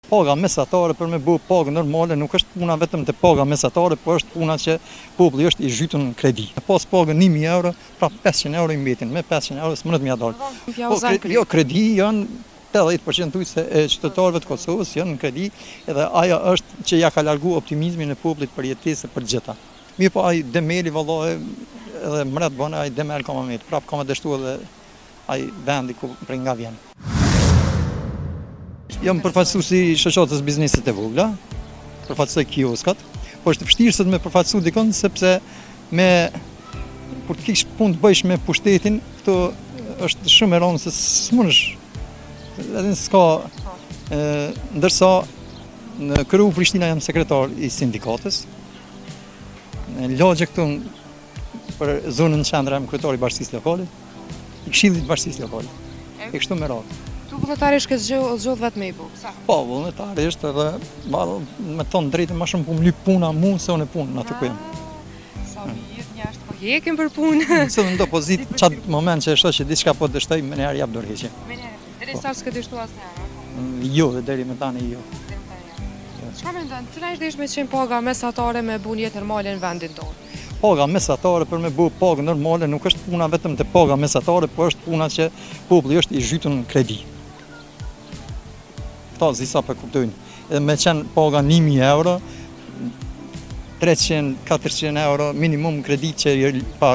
Paga mesatare për me bë pagë normale nuk është puna vetëm të paga mesatare, por është puna që populli është i zhytur në kredi. Pas pagën 1000 euro, pra 500 euro i mbetin. Me 500 euro s'mund të mja dalë. Jo, kredi janë 80% e qytetarëve të Kosovës janë në kredi, edhe aja është që ja ka largu optimizmin e popullit për jetesë për gjitha. Mirë po ai Demeli vallai edhe mret bën ai Demel ka më mirë. Prap ka më dështu edhe ai vendi ku prej nga vjen. Jam përfaqësuesi i shoqatës bizneset e vogla, përfaqësoj kioskat, po është vështirë se të më përfaqësoj dikon sepse kur të kish punë të bëjsh me pushtetin, këto është shumë e rëndë se s'mundesh. Edhe s'ka ndërsa në kryu Prishtina jam sekretar i sindikatës. Në lagje këtu për zonën qendra jam kryetar i bashkisë lokale, i këshillit të bashkisë lokale. E kështu me radhë. Tu vullnetarisht ke zgjodh vetëm me i bë. Po, vullnetarisht edhe me thonë drejtë më shumë po më lyp puna mu se unë punën aty ku jam. Sa mirë njerëz po jekin për punë. Se në do pozitë çat moment që është që diçka po dështoj më herë jap dorëheqje. Derisa s'ke dështuar asnjëherë. Jo, deri më tani jo. Çfarë mendon? Cila është dëshme që paga mesatare me bën jetë normale në vendin tonë? Paga mesatare për me bë pagë normale nuk është puna vetëm të paga mesatare, por është puna që populli është i zhytur në kredi. Këta zisa për kuptojnë. Edhe me qenë paga 1000 euro, 300-400 euro minimum kredi që ka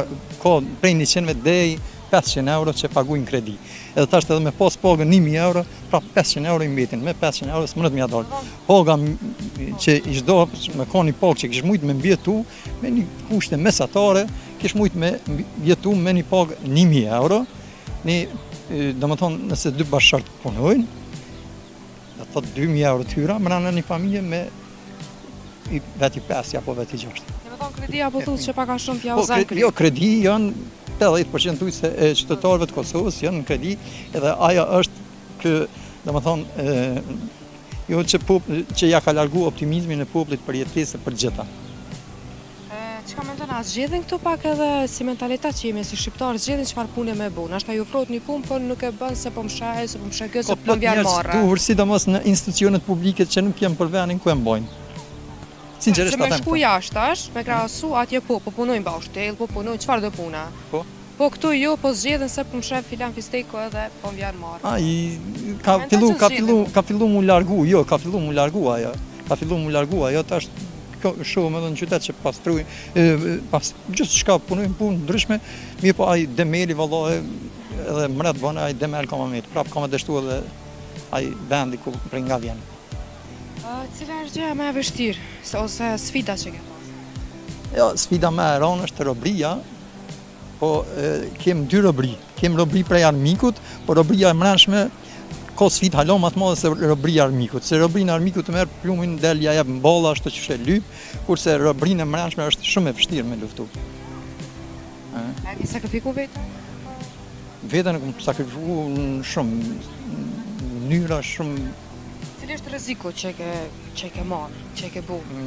prej 100 deri 500 euro që paguajnë kredi. Edhe tash edhe me pas pagën 1000 euro, pra 500 euro i mbetin. Me 500 euro s'mund të mja dalë. Paga që i çdo me ka një pagë që kish mujt me mbjetu me një kushte mesatare, kish mujt me mbjetu me një pagë 1000 euro. Domethënë nëse dy bashkëshortë punojnë, do thotë 2000 euro tyra brenda një familje me veti 5 apo veti 6. Domethënë kredia apo thotë që pak a shumë t'ja uzan kredi. Jo, kredi janë 80% e qytetarëve të Kosovës janë në kredi, edhe aja është domethënë jo që ja ka largu optimizmin e popullit për jetesë për gjitha. Çka mendon, a zgjedhin këtu pak edhe si mentalitet që jemi si shqiptarë, zgjedhin çfarë pune me bën. Ashta ju ofrohet një punë, po nuk e bën se po mshaj, se po mshaj kjo, se po vjen marrë. Duhur sidomos në institucionet publike që nuk janë për vendin ku e mbajnë. Se me shku jashtash, me krahasu atje po punojnë bashkëtel, po punojnë çfarë do puna. Po këtu jo, po zgjedhin se po mshef filan fisteko edhe po vjen marrë. Ka fillu mu largu, jo, ka fillu mu largu ajo. Ka fillu mu largu ajo, tash shumë edhe në qytet që gjithë shka punojnë punë ndryshme, mirë po ai Demeli vallai edhe mret bën ai Demel ka më mirë. Prap ka më dështu edhe ai vendi ku prej nga vjen. Cila është gjëja më e vështirë ose sfida që ke pasur? Jo, sfida më e rëndë është robria, po kem dy robri. Kem robri prej armikut, po robria e mrenshme ka sfidë halo më të madhe se robria e armikut. Se robrinë e armikut të merr plumin del ja jep mballa ashtu që she lyp, kurse robrinë e mrenshme është shumë e vështirë me luftu. A ke sakrifikuar veten? Veten e kam sakrifikuar në shumë mënyra shumë. Cili është rreziku që ke marrë, që ke bërë?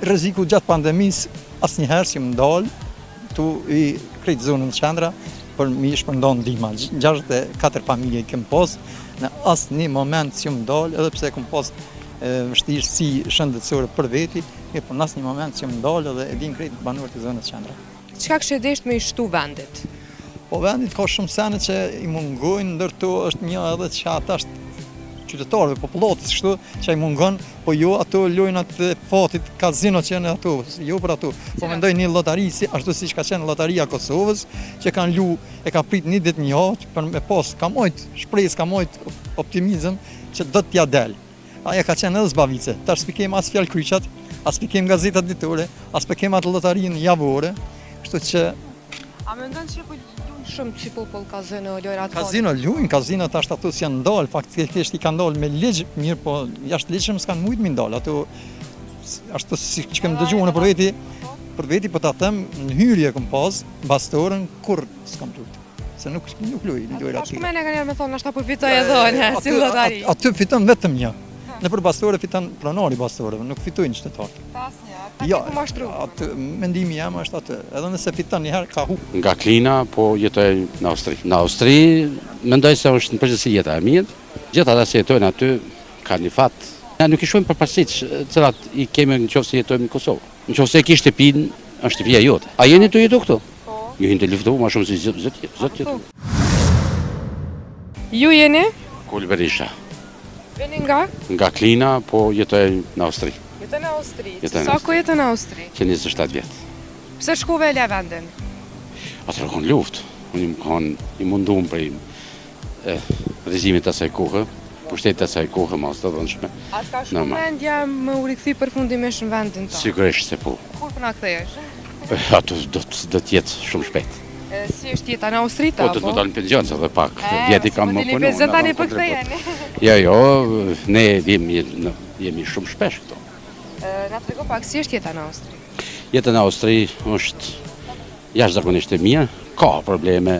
Rreziku gjatë pandemisë asnjëherë si më ndal tu i krejt zonën qendra për mi shpërndon ndihma. 64 familje kem pas, në asnjë moment si më ndal, edhe pse kem pas vështirësi shëndetësore për veti, por në asnjë moment si më ndal edhe e din krejt banorët e zonës qendra. Çka kishe dashur me i shtu vendit? Po vendit ka shumë sene që i mungojnë, ndërto është një edhe që ata është qytetarëve, popullatës kështu që ai mungon, po jo ato lojnat e fatit, kazino që janë ato, jo për ato. Po mendoj një lotari ashtu siç ka qenë lotaria e Kosovës, që kanë e ka prit një ditë një javë për me pas ka mojt shpresë, ka mojt optimizëm që do t'ja del. Aja ka qenë edhe zbavice. Tash spikem as fjalë kryqat, as spikem gazetat ditore, as spikem atë lotarinë javore, kështu që a mendon se po shumë si popull kazino lojrat? Kazino tash ato janë ndal, faktikisht i kanë ndal me ligj, mirë po jashtë ligjshëm s'kan mujt mi ndal. Ato ashtu si që kem dëgjuar për veti po ta them në hyrje kam pas bastorën kur s'kam tut. Se nuk luaj në lojrat. Tash më ne kanë më thonë ashta po fitoj edhe unë si lotari. Aty fiton vetëm një. Nëpër bastore fiton pronari bastorëve, nuk fitojnë qytetarët. Jo, atë mendimi jam është atë. Edhe nëse fiton një herë ka hup. Nga Klina po jetoj në Austri. Në Austri mendoj se është në përgjithësi jeta e mirë. Gjithë ata që jetojnë aty kanë një fat Ne nuk i shohim përparësitë cilat i kemi nëse jetojmë në Kosovë. Nëse e ke shtëpinë, është shtëpia jote. A jeni të jetu këtu? Po. Ju jeni të luftu më shumë se zot jetu. Ju jeni? Kol Berisha. Veni nga? Nga Klina, po jetoj në Austri. Jetën në Austri. Jetoj në Sa Austri. ku jetën në Austri? Që 27 vjet. Pse shkove e le vendin? Atëherë kon luftë. Unë i munduam për rrezimit të asaj kohë, pushtetit të asaj kohë më të dhënshme. A ka shumë mendja më u rikthy përfundimisht në vendin tonë? Sigurisht se po. Kur po na kthehesh? Ato do të jetë shumë shpejt. Si është jeta në Austri ta? Po do të më dalë në pension se dhe pak vjeti kam më punu. Se tani po ktheheni. Jo, ne jemi shumë shpesh këto. Na trego pak si është jeta në Austri? Jeta në Austri është jashtëzakonisht e mirë, ka probleme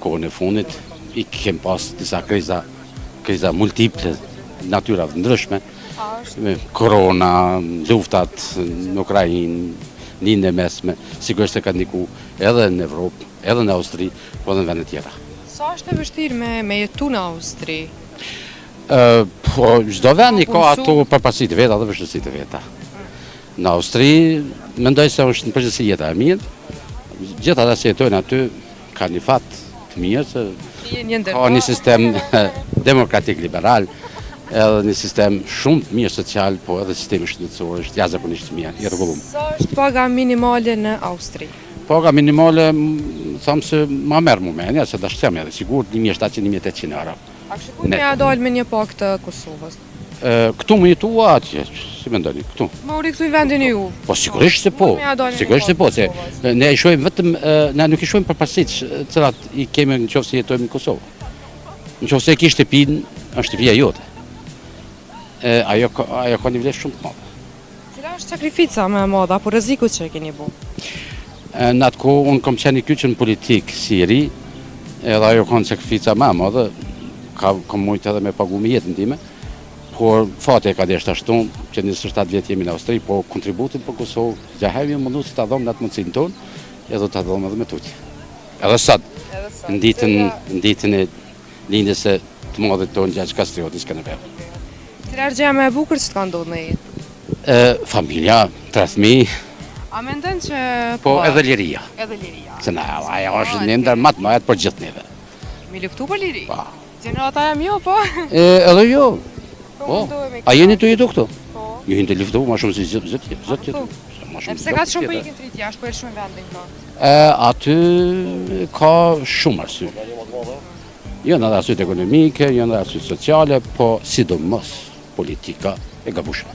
kohën e fundit, i kem pas disa kriza multiple, natyra të ndryshme, korona, luftat në Ukrainë, lindje mesme, sigurisht e ka ndiku edhe në Evropë, edhe në Austri, po edhe në vende tjera. Sa është e vështirë me jetu në Austri? Po, çdo vend i ka ato përparësitë veta dhe vështirësitë veta. Në Austri, mendoj se është në përgjithësi jeta e mirë. Gjithë ata që jetojnë aty kanë një fat të mirë, se ka një sistem demokratik liberal, edhe një sistem shumë të mirë social, po edhe sistemi shëndetësor është jashtëzakonisht të mirë, i rregullum. Sa është paga minimale në Austri? Paga minimale, thamë se ma merë mu menja, se da shtem edhe sigur 1.700-1.800 euro. A kështu me ja dalë me një pak të Kosovës? Këtu më jetua atje, si mendoni, këtu. Më u rikthy vendin ju? Po sigurisht se po, se ne i shohim vetëm, ne nuk i shohim përparësitë cilat i kemi nëse jetojmë në Kosovë. Nëse e ke shtëpinë, është shtëpia jote. Ajo ka një vlerë shumë të madhe. Cila është sakrifica më e madhe apo rreziku që e keni bërë? Në atë kohë unë kam qenë i kyçën politik si i ri, edhe ajo ka sakrifica më e madhe, kam mujtë edhe me pagu me jetën time. Por fati e ka deshtë ashtu, që 27 vjetë jemi në Austri, po kontributin për Kosovë, gjahemi mundu si të adhom në atë mundësin tonë, edhe të adhom edhe me tutje. Edhe sot, në ditën e lindjes e të madhët tonë Gjaxh Kastriotis Skënderbeu. Cila është gjëja më e bukur që të ka ndodhur në jetë? Familja, 3 fëmijë. A mendon që po edhe liria. Edhe liria. Se ajo është një ndër më të mëdha për gjithë neve. Mi luftu për liri? Po. Gjenerata jam jo, po. Edhe jo. Po, a jeni të jetu këtu? Po. Ju jeni të luftu më shumë se zot jetu. E pse ka shumë për ikin të rrit jashtë, po e shumë vendin këto? Aty ka shumë arsye. Jo në arsye ekonomike, jo në arsye sociale, po sidomos politika e gabueshme.